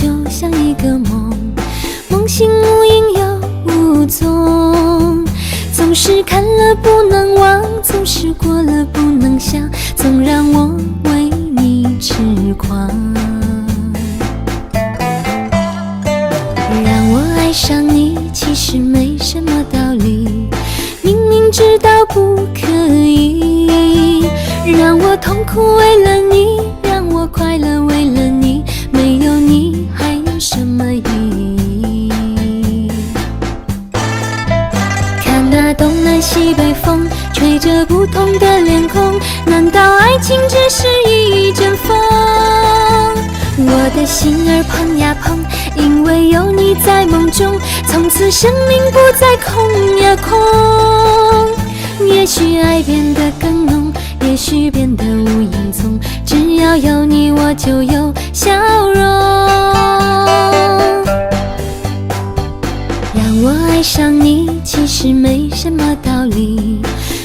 就像一个梦，梦醒无影又无踪，总是看了不能忘，总是过了不能想，总让我为你痴狂。让我爱上你其实没什么道理，明明知道不可以，让我痛苦为了你，让我快乐为了你，没有你还有什么意义？看那东南西北风，吹着不同的脸孔，难道爱情只是一阵风？我的心儿碰呀碰，因为有你在梦中，从此生命不再空呀空。也许爱变得更浓，也许变得无影踪，只要有你我就有笑容。让我爱上你其实没什么道理，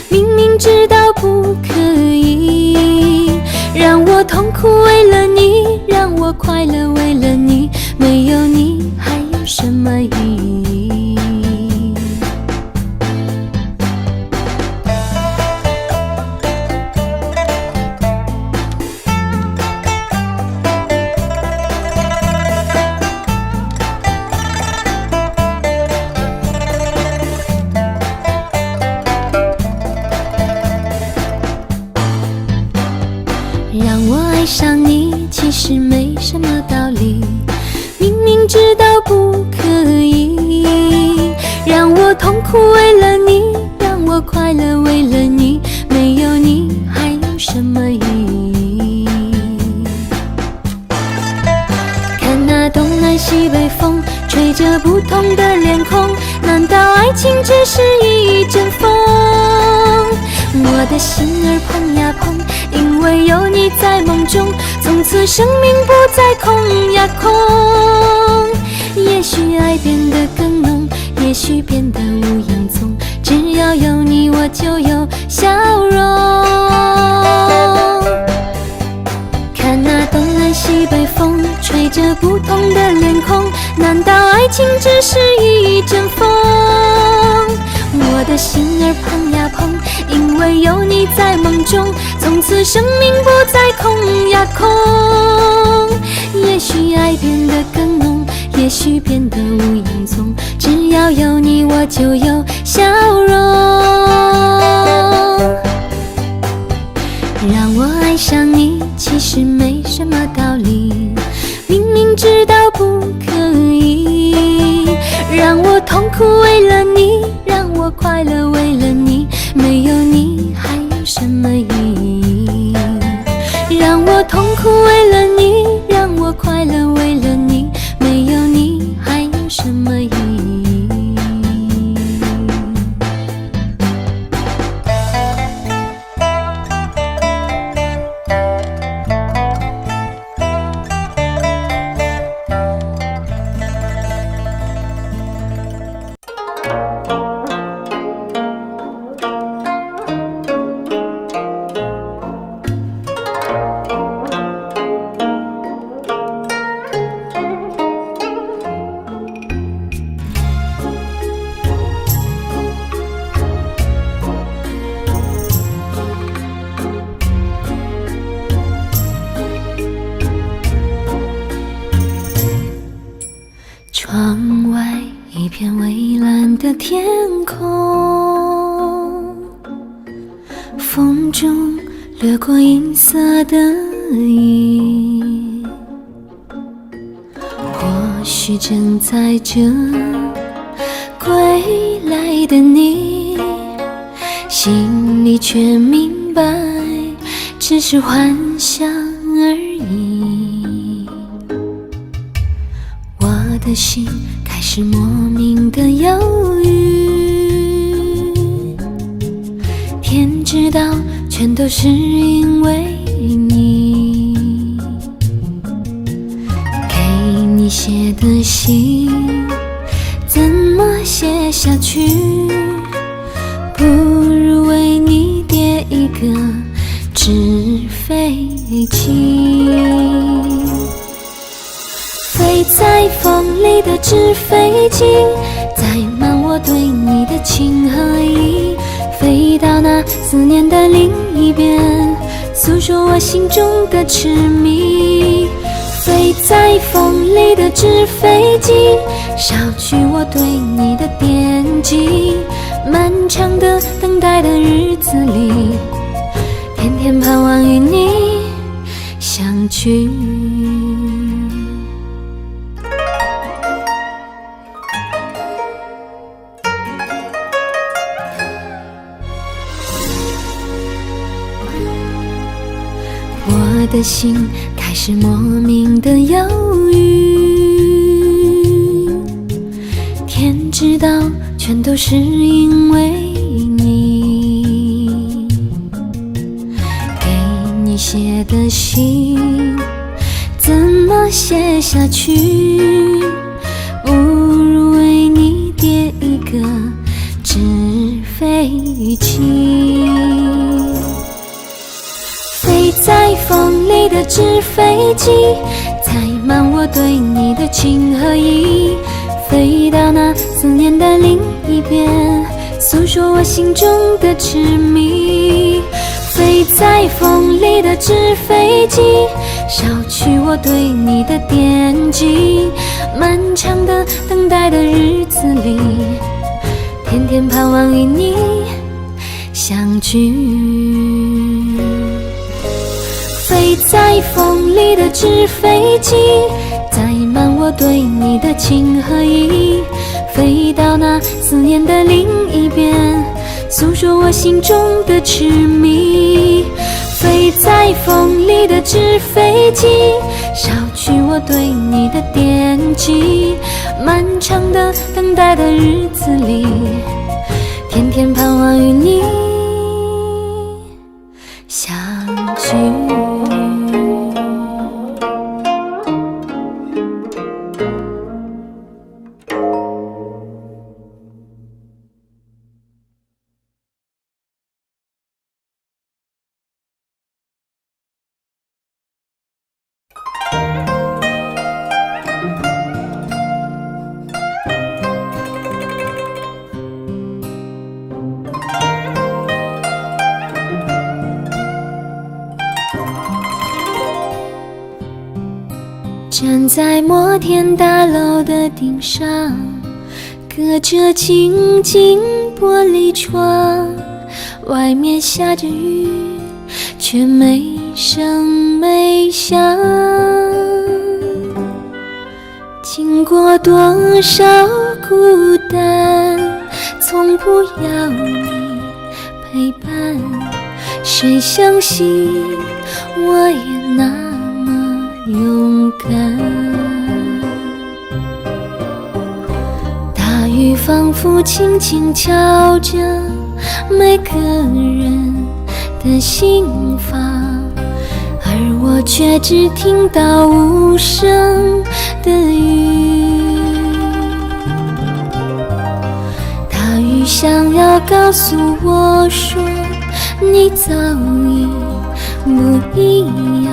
明明知道不可以，让我痛苦为了你，让我快乐为了你，没有你还有什么意义？让我爱上你其实没什么道理，明明知道不可以，让我痛苦为了你，让我快乐为了你，没有你还有什么意义？看那东南西北风，吹着不同的脸孔，难道爱情只是一阵风？我的心儿碰呀碰，因为有你在梦中，从此生命不再空呀空。也许爱变得更浓，也许变得无影踪，只要有你我就有笑容。看那东南西北风，吹着不同的脸孔，难道爱情只是一阵风？我的心儿碰呀碰，因为有你在梦中，从此生命不再空呀空。也许爱变得更浓，也许变得无影踪，只要有你我就有笑容。让我爱上你其实没什么道理，明明知道不可以，让我痛苦为了你，让我快乐为了你，没有你还有什么意义？让我痛苦为了你，让我快乐为了你，没有你还有什么意义？窗外一片蔚蓝的天空，风中掠过银色的影，或许正在这归来的你，心里却明白只是幻想而已。我的心开始莫名的忧郁，天知道全都是因为你，给你写的信怎么写下去，不如为你叠一个纸飞机，飞飞在风里的纸飞机，载满我对你的情和意，飞到那思念的另一边，诉说我心中的痴迷。飞在风里的纸飞机，捎去我对你的惦记。漫长的等待的日子里，天天盼望与你相聚。我的心开始莫名的忧郁，天知道全都是因为你。给你写的信怎么写下去，不如为你叠一个纸飞机。飞在风里的纸飞机，载满我对你的情和意，飞到那思念的另一边，诉说我心中的痴迷。飞在风里的纸飞机，捎去我对你的惦记。漫长的等待的日子里，天天盼望与你相聚。飞在风里的纸飞机，载满我对你的情和意，飞到那思念的另一边，诉说我心中的痴迷。飞在风里的纸飞机，捎去我对你的惦记。漫长的等待的日子里，天天盼望与你相聚。站在摩天大楼的顶上，隔着静静玻璃窗，外面下着雨，却没声没响。经过多少孤单，从不要你陪伴，谁相信我也那么勇敢。大雨仿佛轻轻敲着每个人的心房，而我却只听到无声的雨。大雨想要告诉我说，你早已不一样，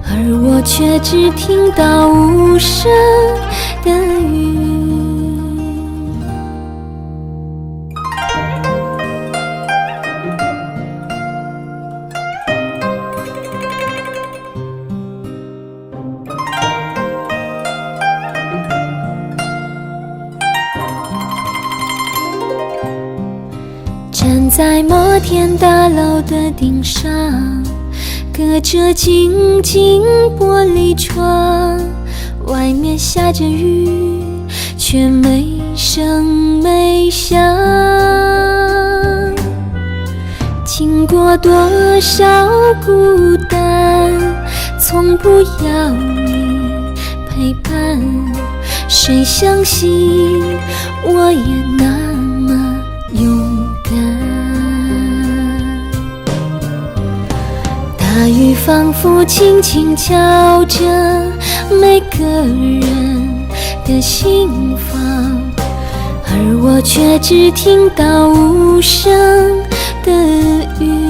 而我却只听到无声的雨。站在摩天大楼的顶上，隔着静静玻璃窗，外面下着雨，却没声没响。经过多少孤单，从不要你陪伴，谁相信我也那么勇敢。大雨仿佛轻轻敲着每个人的心房，而我却只听到无声的雨。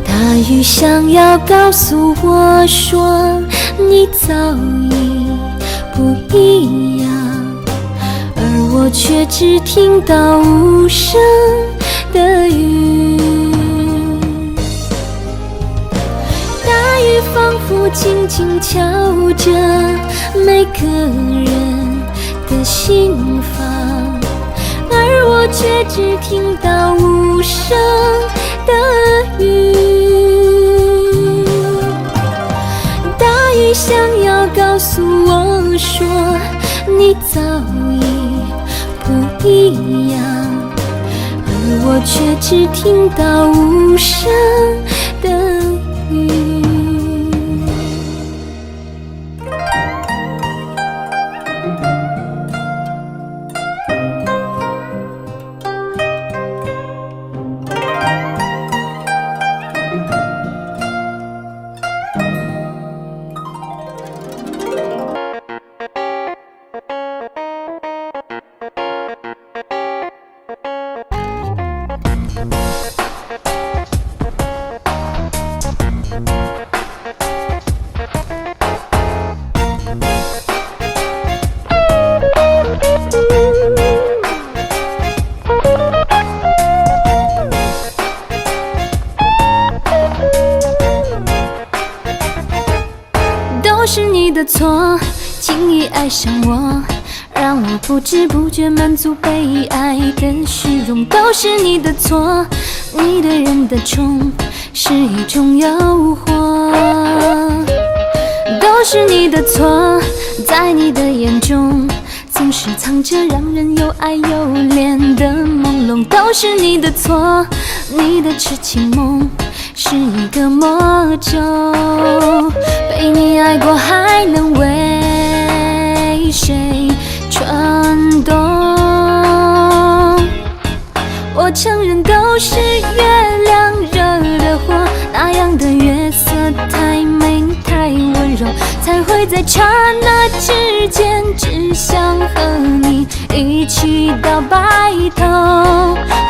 大大雨想要告诉我说，你早已不一样，而我却只听到无声的雨。大雨仿佛轻轻敲着每个人的心房，而我却只听到无声的雨。大雨想要告诉我说，你早已不一样，而我却只听到无声的雨。都是你的错，轻易爱上我，让我不知不觉满足被爱的虚荣。都是你的错，你对人的宠是一种诱惑。都是你的错，在你的眼中总是藏着让人又爱又怜的朦胧。都是你的错，你的痴情梦是一个魔咒，被你爱过还能为谁蠢动？我承认都是月亮惹的祸，那样的月色太美太温柔，才会在刹那之间只想和你一起到白头。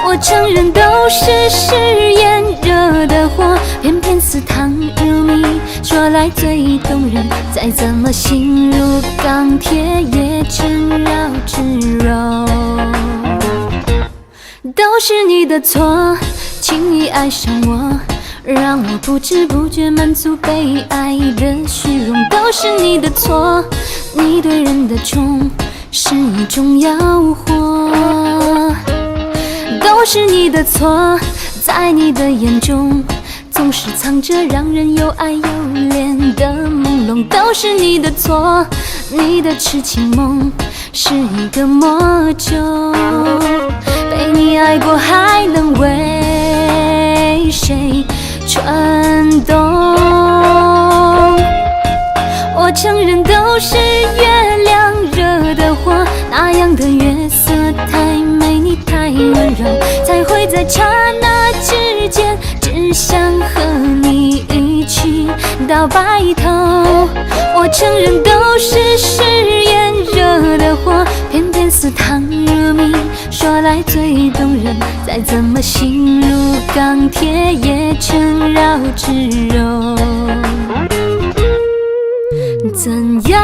我承认都是誓言惹的祸，偏偏似糖如蜜，说来最动人，再怎么心如钢铁也成绕指柔。都是你的错，轻易爱上我，让我不知不觉满足被爱的虚荣。都是你的错，你对人的宠是一种诱惑。都是你的错，在你的眼中总是藏着让人又爱又怜的朦胧。都是你的错，你的痴情梦是一个魔咒，被你爱过还能为谁蠢动？我承认都是月亮惹的祸，那样的月色太美你太温柔，才会在刹那之间只想和你一起到白头。我承认都是誓言惹的祸，偏偏似糖如蜜，说来最动人，再怎么心如钢铁也成绕指柔。怎样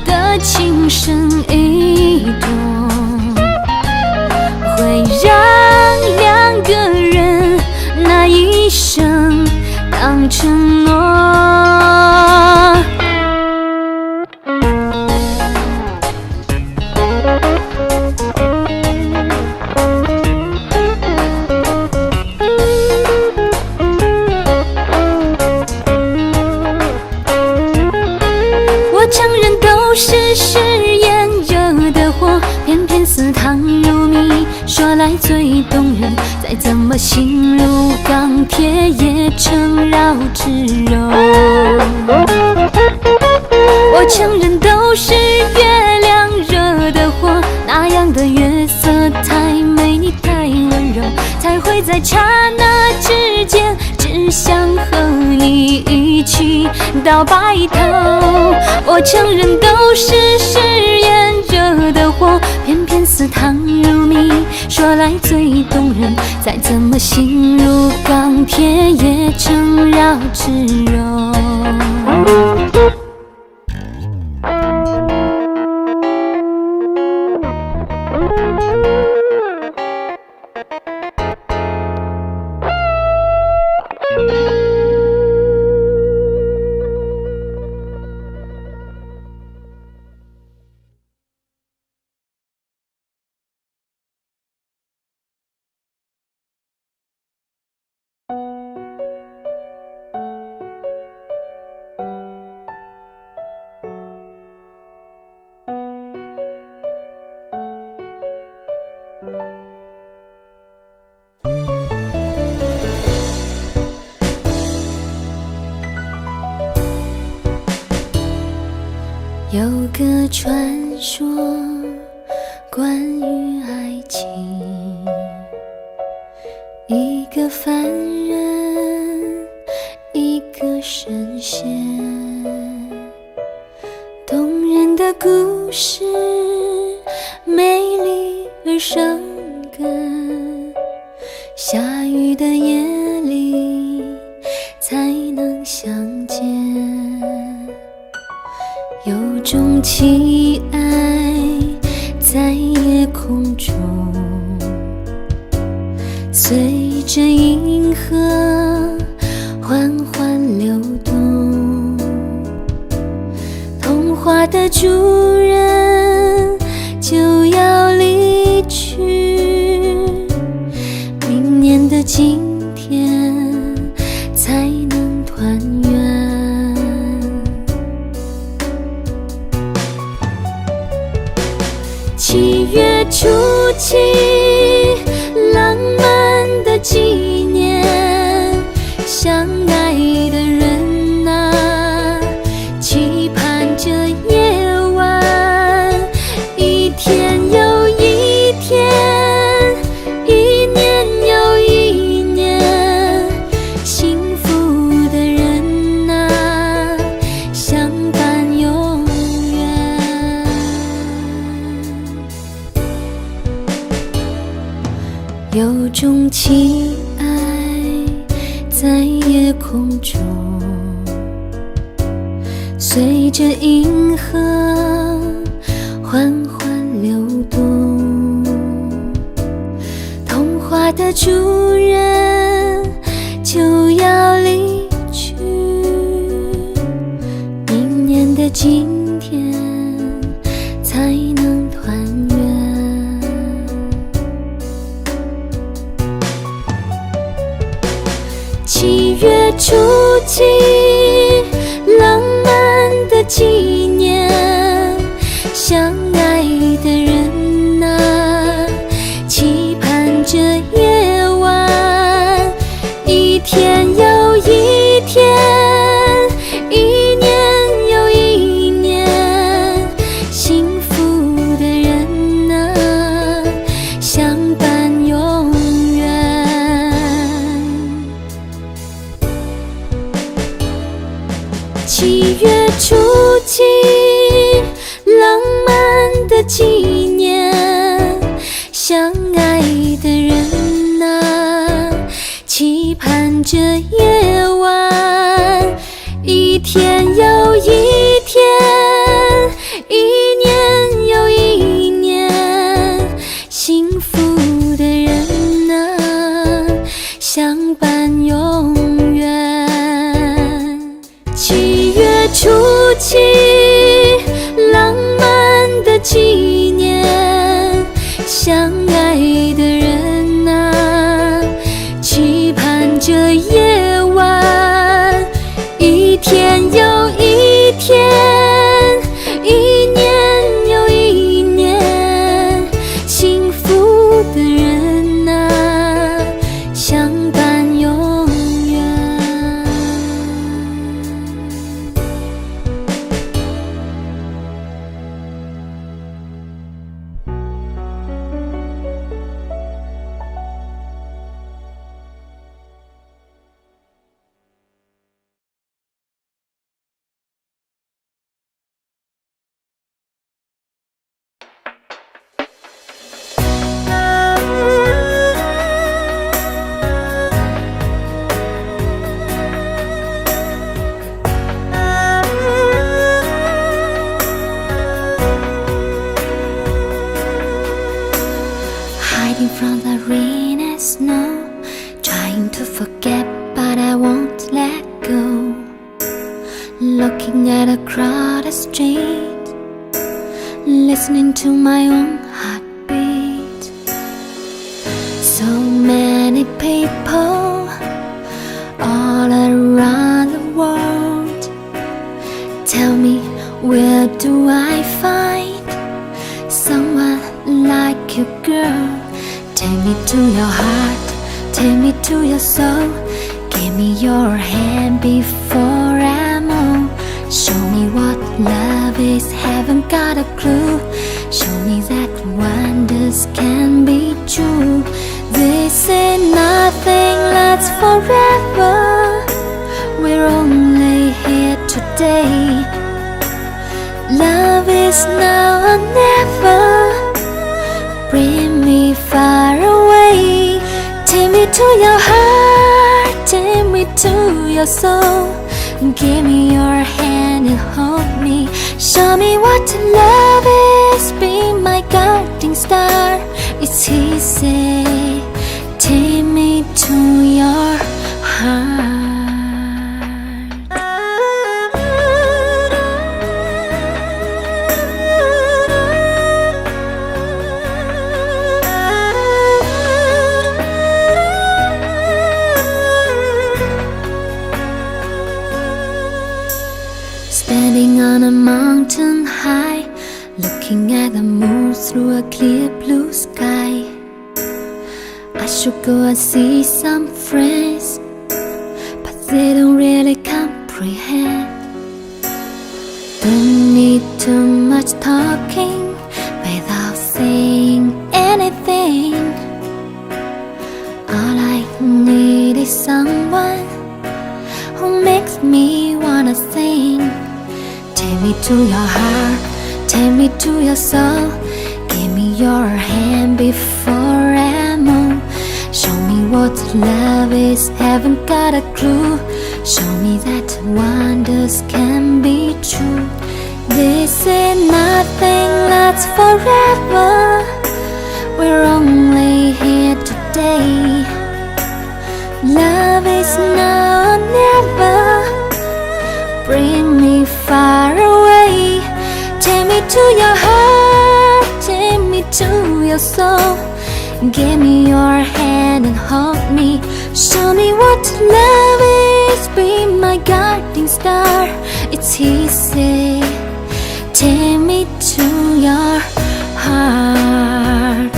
的情深意重，会让两个人那一生当承诺？我承认都是誓言惹的祸，偏偏似糖如蜜，说来最动人，再怎么心如钢铁也成绕指柔。我承认都是月亮惹的祸，那样的月色太美你太温柔，才会在刹那之间只想和你一起到白头。我承认都是誓言惹的祸，偏偏似糖如蜜，说来最动人，再怎么心如钢铁，也诚绕指柔。有个传说，关于爱情，一个凡人，一个神仙，动人的故事，美丽而生根，下雨的夜里才能相见。有种情爱在夜空中，随着银河缓缓流动。童话的主人就要离去，明年的今天才能团圆。7月初七，浪漫的纪念，相爱的人啊，期盼着夜晚，一天又一天，一年又一年，幸福的人啊，相伴永远。有种情爱在夜空中，随着银河缓缓流动。童话的主人就要离去，明年的今天才能团圆。7月初七，浪漫的纪念，相爱的人啊，期盼着夜晚，一天又一天，一年又一年，幸福的人啊，相伴永远。7月初七，浪漫的纪念，相爱的人啊，期盼着夜晚，一天又一天，一年又一年，幸福的人啊，相伴永远。7月初七，浪漫的纪念，相爱的人啊，期盼着夜晚，一天又一天，一年又一年，幸福的人啊，相伴永远。looking at a crowded street, listening to my own heartbeat. So many people all around the world. Tell me, where do I find someone like you, girl? Take me to your heart, take me to your soul. Give me your hand before I move. Show me what love is, haven't got a clue. Show me that wonders can be true. This ain't nothing lasts forever. We're only here today. Love is now or never. Bring me far away. Take me to your heart, take me to your soul. Give me your hand and hold me. Show me what love is, be my guiding star. It's easy. Take me to your heart. Standing on a mountain high, looking at the moon through a clear blue sky. I should go and see some friends, but they don't really comprehend. Don't need too much talking without saying anything. All I need is someone who makes me wanna sing. Take me to your heart, take me to your soul. Give me your hand before I move. Show me what love is, haven't got a clue. Show me that wonders can be true. This ain't nothing lasts forever. We're only here today. Love is now or never. Bring me far away. Take me to your heart, take me to your soul. Give me your hand and hold me. Show me what love is, be my guiding star. It's easy. Take me to your heart,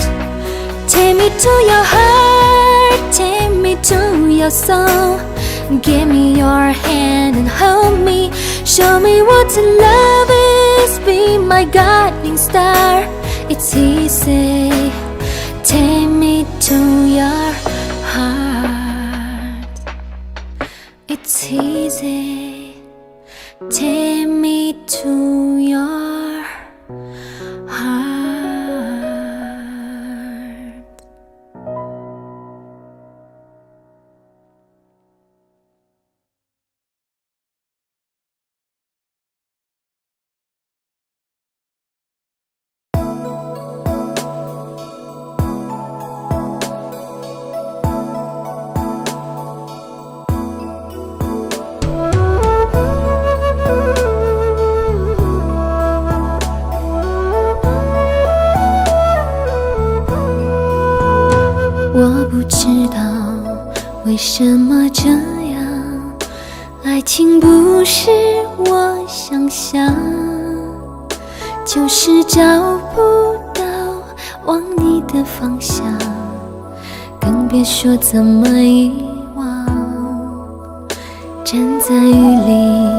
take me to your heart, take me to your soul. Give me your hand and hold me. Show me what love is, be my guiding star. It's easy. Take me to your heart. It's easy. Take me to your heart.我不知道为什么这样，爱情不是我想象，就是找不到往你的方向，更别说怎么遗忘。站在雨里，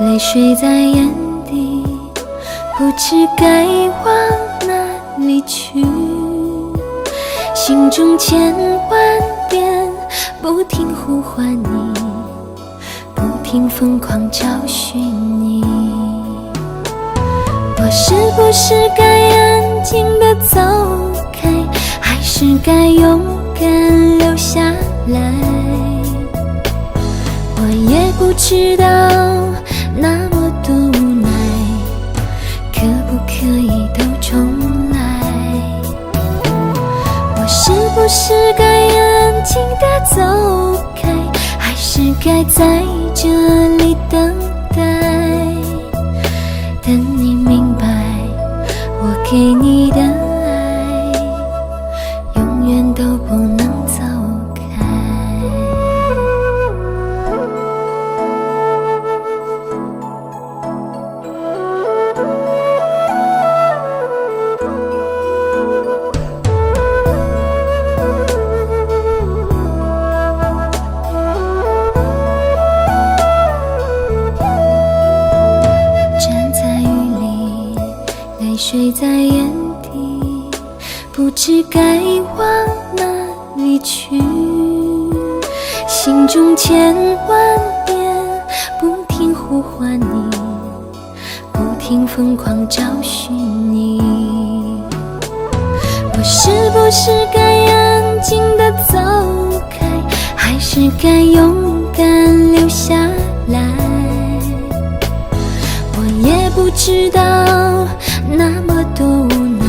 泪水在眼底，不知该往哪里去。心中千万遍不停呼唤你，不停疯狂找寻你。我是不是该安静地走开，还是该勇敢留下来？我也不知道那么多无奈，可不可以都重来？是不是该安静地走开，还是该在这里等待？水在眼底，不知该往哪里去。心中千万遍不停呼唤你，不停疯狂找寻你。我是不是该安静地走开，还是该勇敢留下来？我也不知道，那么多无奈，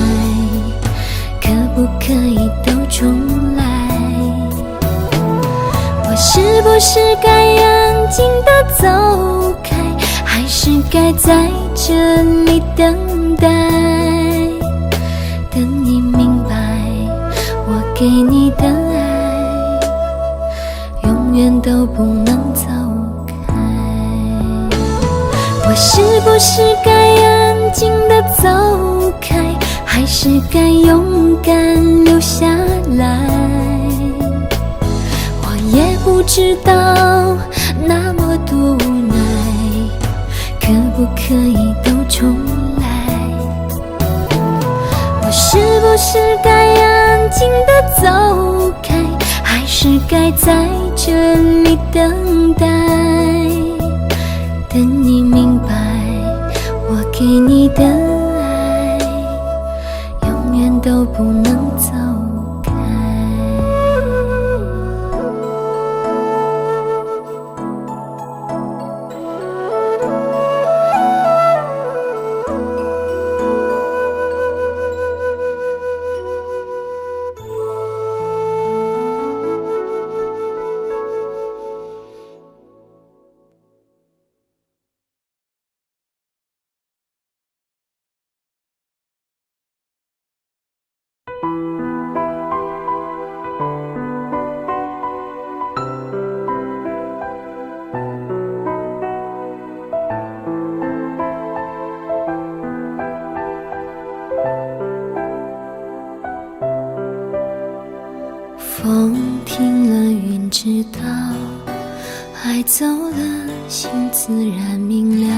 可不可以都重来？我是不是该安静地走开，还是该在这里等待？等你明白，我给你的爱永远都不能走开。我是不是该安静地走开，还是该勇敢留下来？我也不知道，那么多无奈，可不可以都重来？我是不是该安静地走开，还是该在这里等待？等你明白，我给你的爱永远都不能走开。风停了，云知道，爱走了，心自然明了。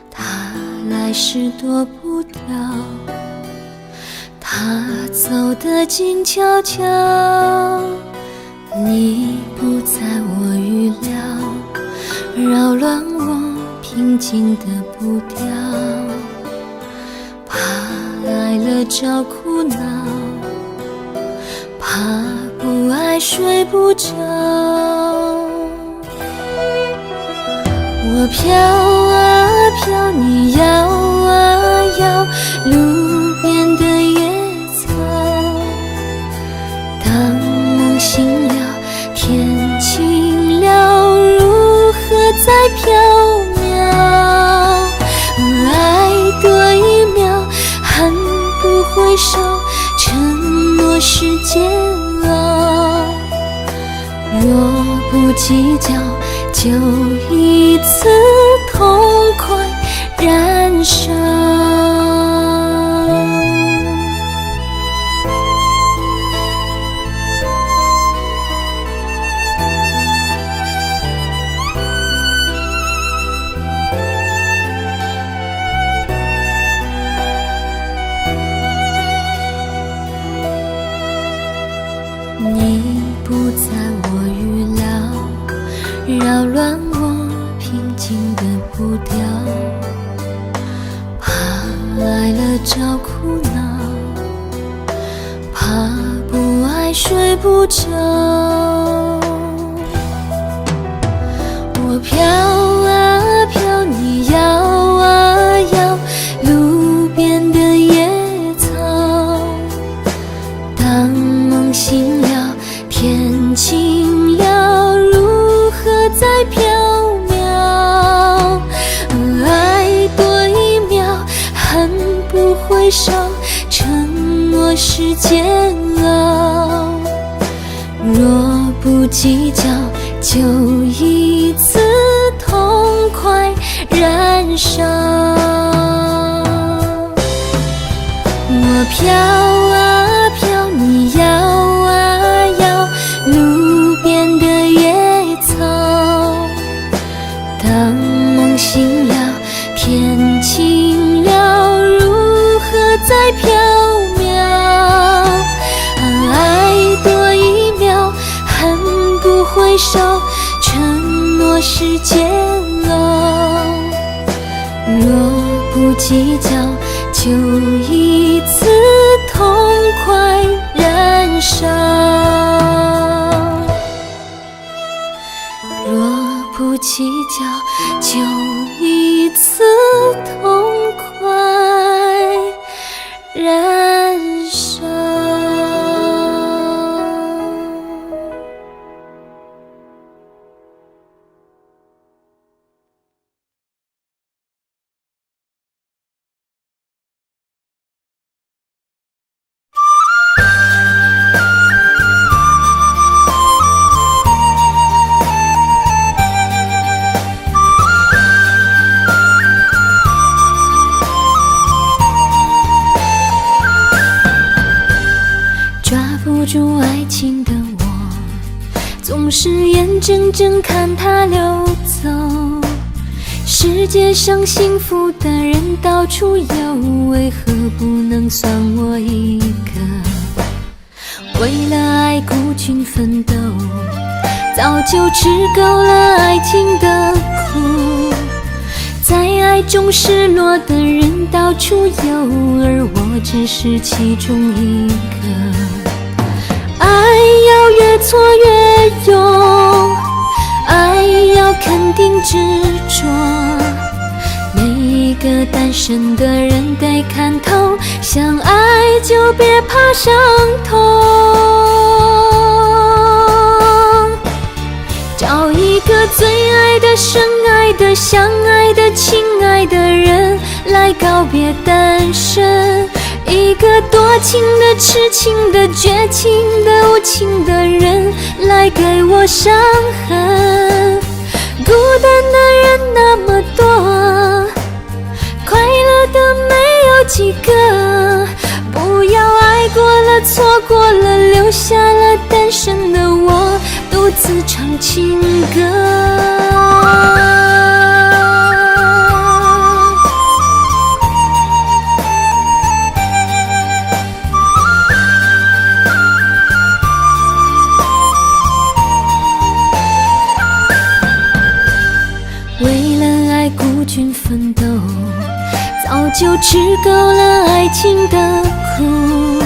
他来时躲不掉，他走得静悄悄。你不在我预料，扰乱我平静的步调。怕爱了找苦恼，怕不爱睡不着。我飘啊飘，你摇啊摇，路边的野草。当梦醒了，天晴了，如何在飘渺？爱多一秒，恨不回首，承诺是煎熬。若不计较，就一次痛快燃烧。你不在我预料，扰乱我平静的步调。怕爱了找苦恼，怕不爱睡不着。我飘啊飘，你摇啊摇，路边的野草。当梦醒了，天晴了，如何在飘渺？爱多一秒，恨不回首，承诺是煎熬。若不计较，就一次痛快燃烧。我飘啊飘，你摇啊摇，路边的野草。当梦醒了，天晴了，在飘渺。爱多一秒，恨不回首，承诺是煎熬。若不计较，就一次痛快燃烧。若不计较，就一次痛快燃烧。不住爱情的我，总是眼睁睁看它流走。世界上幸福的人到处有，为何不能算我一个？为了爱孤军奋斗，早就吃够了爱情的苦。在爱中失落的人到处有，而我只是其中一个。爱要越挫越勇，爱要肯定执着。每一个单身的人得看透，想爱就别怕伤痛。找一个最爱的、深爱的、相爱的、亲爱的人来告别单身。一个多情的、痴情的、绝情的、无情的人来给我伤痕。孤单的人那么多，快乐的没有几个。不要爱过了、错过了，留下了单身的我独自唱情歌。孤军奋斗，早就吃够了爱情的苦。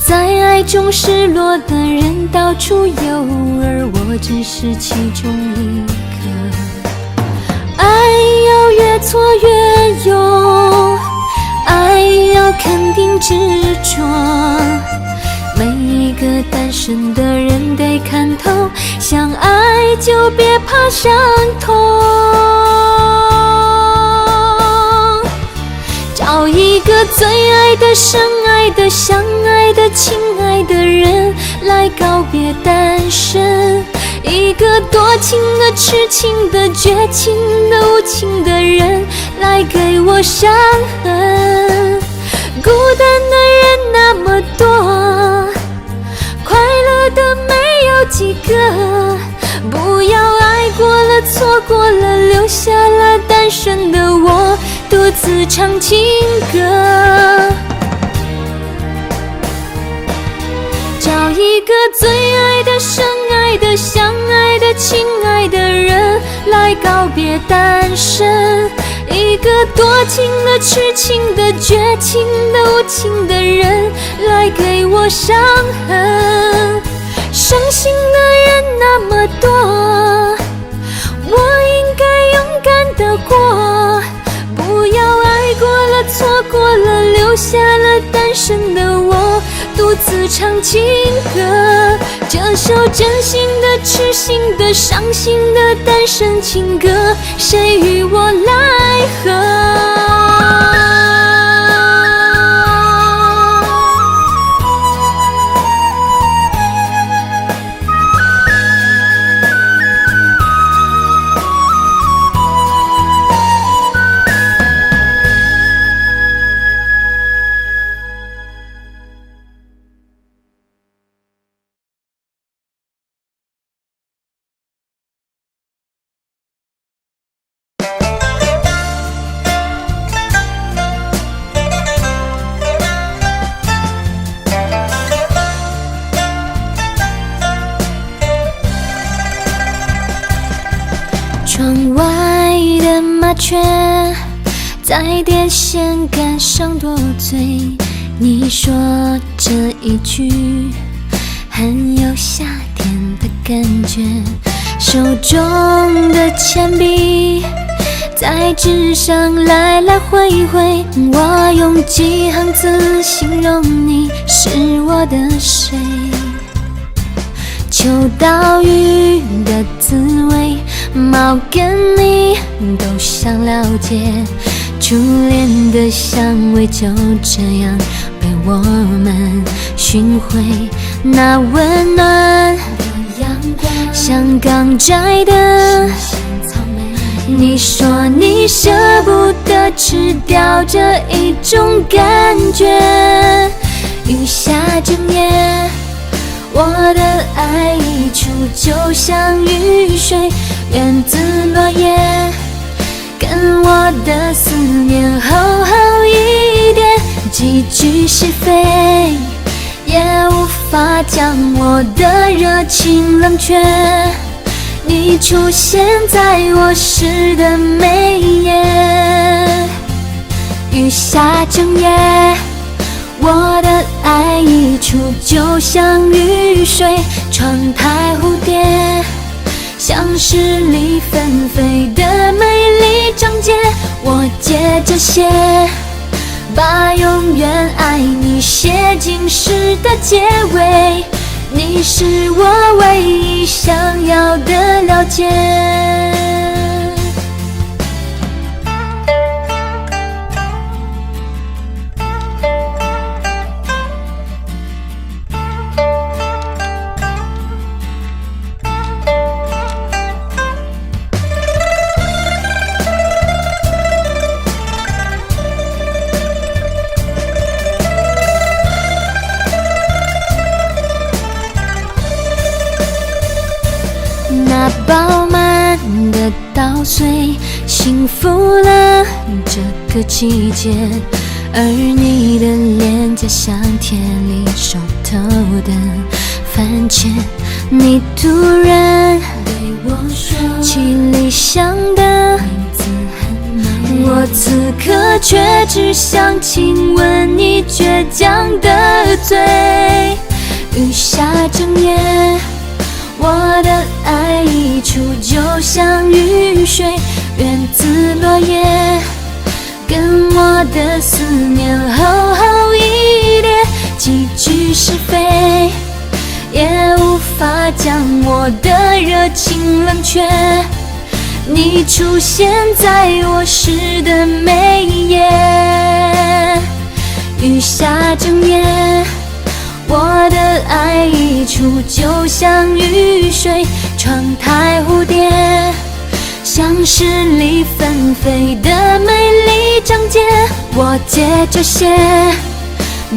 在爱中失落的人到处有，而我只是其中一个。爱要越挫越勇，爱要肯定执着。每一个单身的人得看透，想爱就别怕伤痛。找一个最爱的、深爱的、相爱的、亲爱的人来告别单身。一个多情的、痴情的、绝情的、无情的人来给我伤痕。孤单的人那么多，快乐的没有几个。不要爱过了、错过了，留下了单身的我独自唱情歌。找一个最爱的、深爱的、相爱的、亲爱的人来告别单身。一个多情的、痴情的、绝情的、无情的人来给我伤痕。伤心的人那么多，我应该勇敢地过。不要爱过了、错过了，留下了单身的我独自唱情歌。这首真心的、痴心的、伤心的单身情歌，谁与我来和？麻雀在电线杆上多嘴。你说这一句很有夏天的感觉，手中的铅笔在纸上来来回回，我用几行字形容你是我的谁。秋刀鱼的滋味，猫跟你都想了解，初恋的香味就这样被我们寻回。那温暖的阳光像刚摘的你说你舍不得吃掉这一种感觉，雨下整夜，我的爱溢出就像雨水，源自落叶，跟我的思念厚厚一点，几句是非也无法将我的热情冷却。你出现在我诗的每一页，雨下整夜，我的爱溢出就像雨水，窗台蝴蝶像是里纷飞的美丽章节，我借着写，把永远爱你写进诗的结尾，你是我唯一想要的了解。那饱满的稻穗幸福了这个季节，而你的脸颊像田里熟透的番茄。你突然对我说起理想的名字很美，我此刻却只想亲吻你倔强的嘴。雨下整夜，我的爱溢出就像雨水，源自落叶，跟我的思念厚厚一叠，几句是非也无法将我的热情冷却。你出现在我诗的每一页，雨下整夜，我的爱溢出就像雨水，窗台蝴蝶像是里纷飞的美丽章节，我借着写，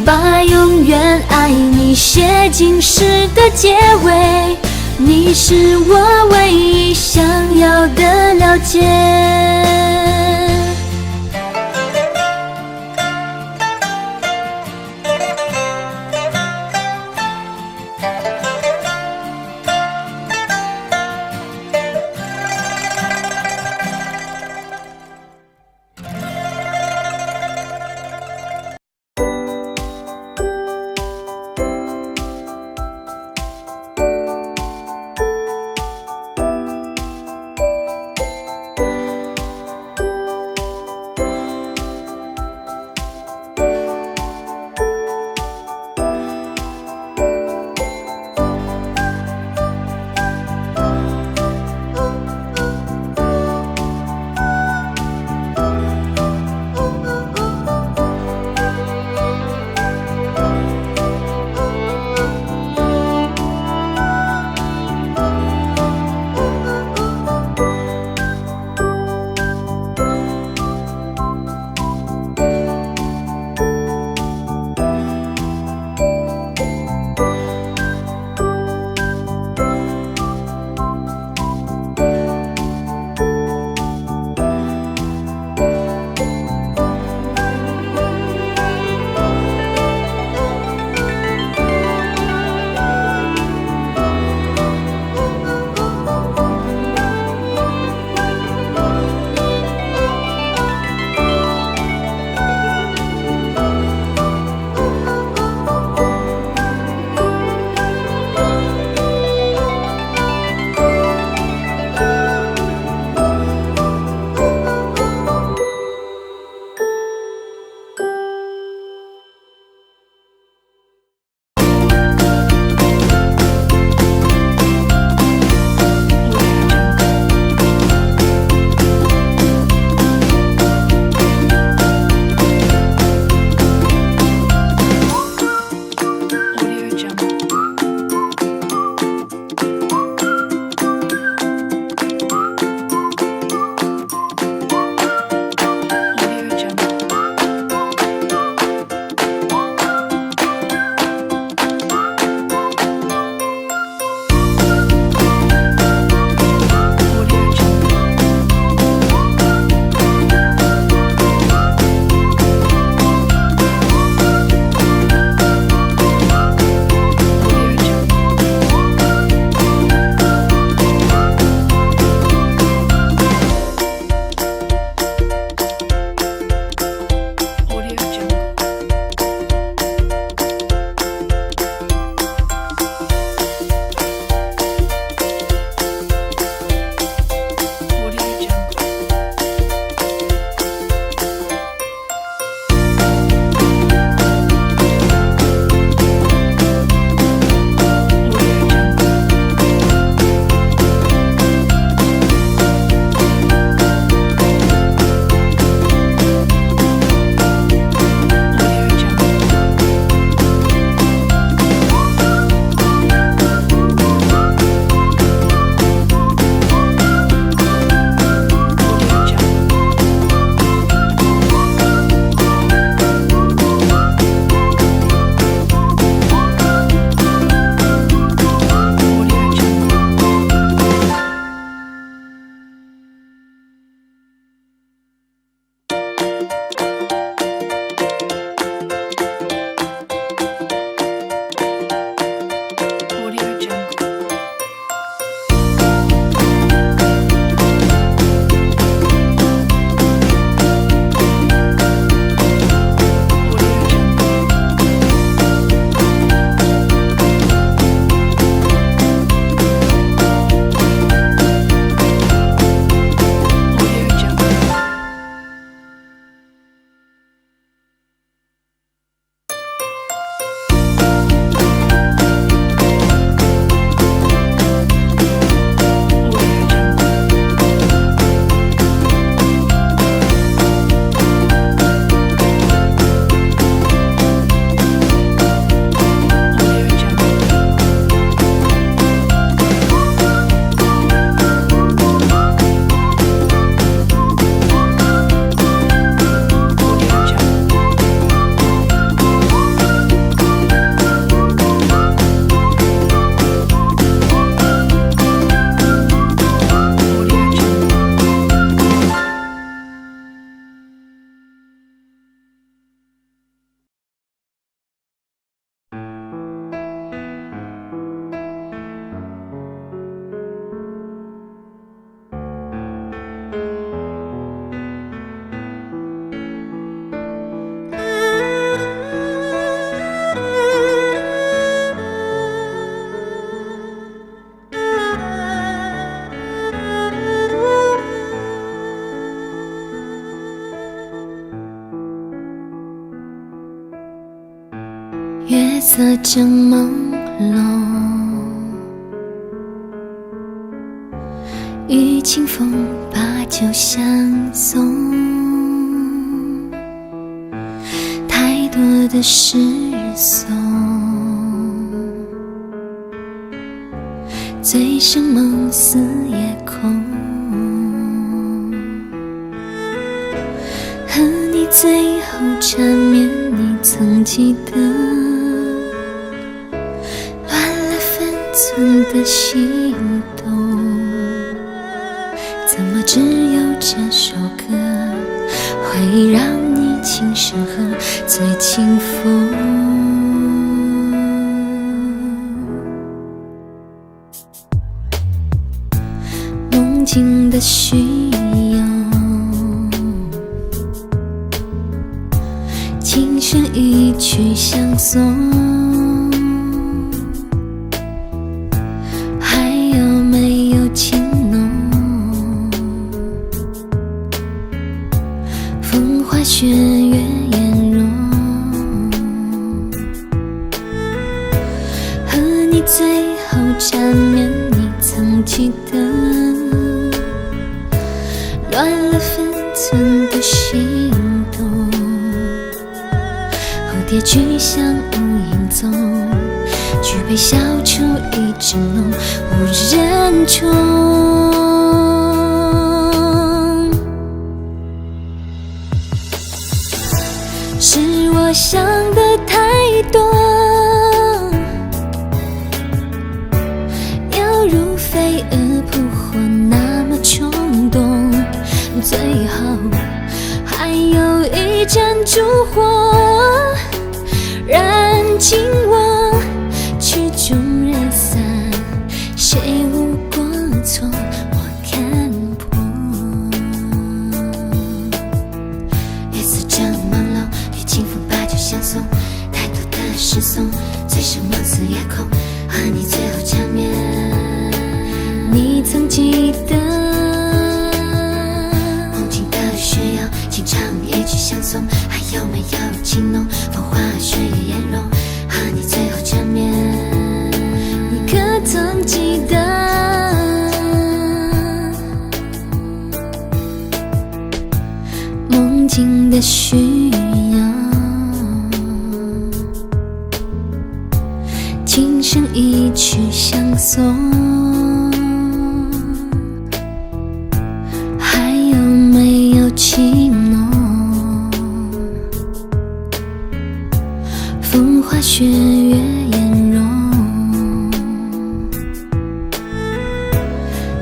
把永远爱你写进诗的结尾，你是我唯一想要的了解。月色正朦胧，与清风把酒相送。太多的失踪，醉生梦死夜空。和你最后缠绵，你曾记得乱了分寸的心动，怎么只有这首歌会让你轻声和最清风？梦境的虚有，情深一曲相送，还有没有情浓？风花雪月颜容，和你最后缠绵，你曾记得乱了分寸的心动，蝴蝶去向无影踪，举杯消愁一纸浓，无人宠。是我想的太多，犹如飞蛾扑火那么冲动，最后还有一盏烛火燃尽我，曲终人散，谁无过错我看破。月色正朦胧，与清风把酒相送，太多的失踪，醉生梦死夜空，和你最后缠绵，你曾记得梦境的需要，情长一曲相送，还有没有情浓？风花雪月颜容，和你最后缠绵，你可曾记得梦境的需要？情深一曲相送，还有没有情浓？风花雪月颜容，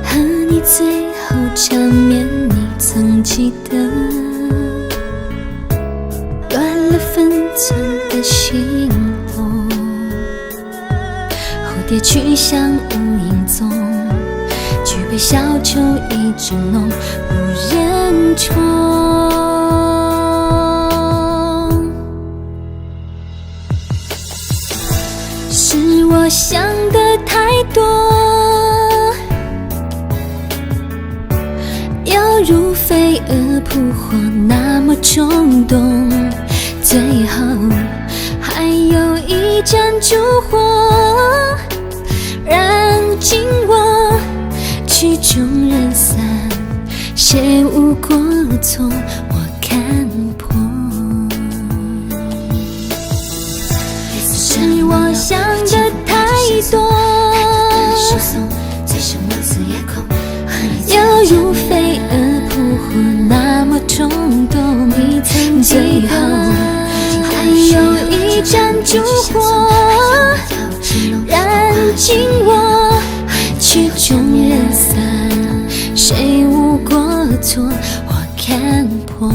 和你最后缠绵，你曾记得乱了分寸的心动，蝴蝶去向无影踪，举杯消愁一纸浓，无人宠。是我想的太多，犹如飞蛾扑火那么冲动，最后还有一盏烛火燃尽我，曲终人散，谁无过错我看破。是我想的太多，犹如飞蛾扑火那么冲动，你曾记得还有一盏烛火燃尽我，曲终人散，谁无过错我看破。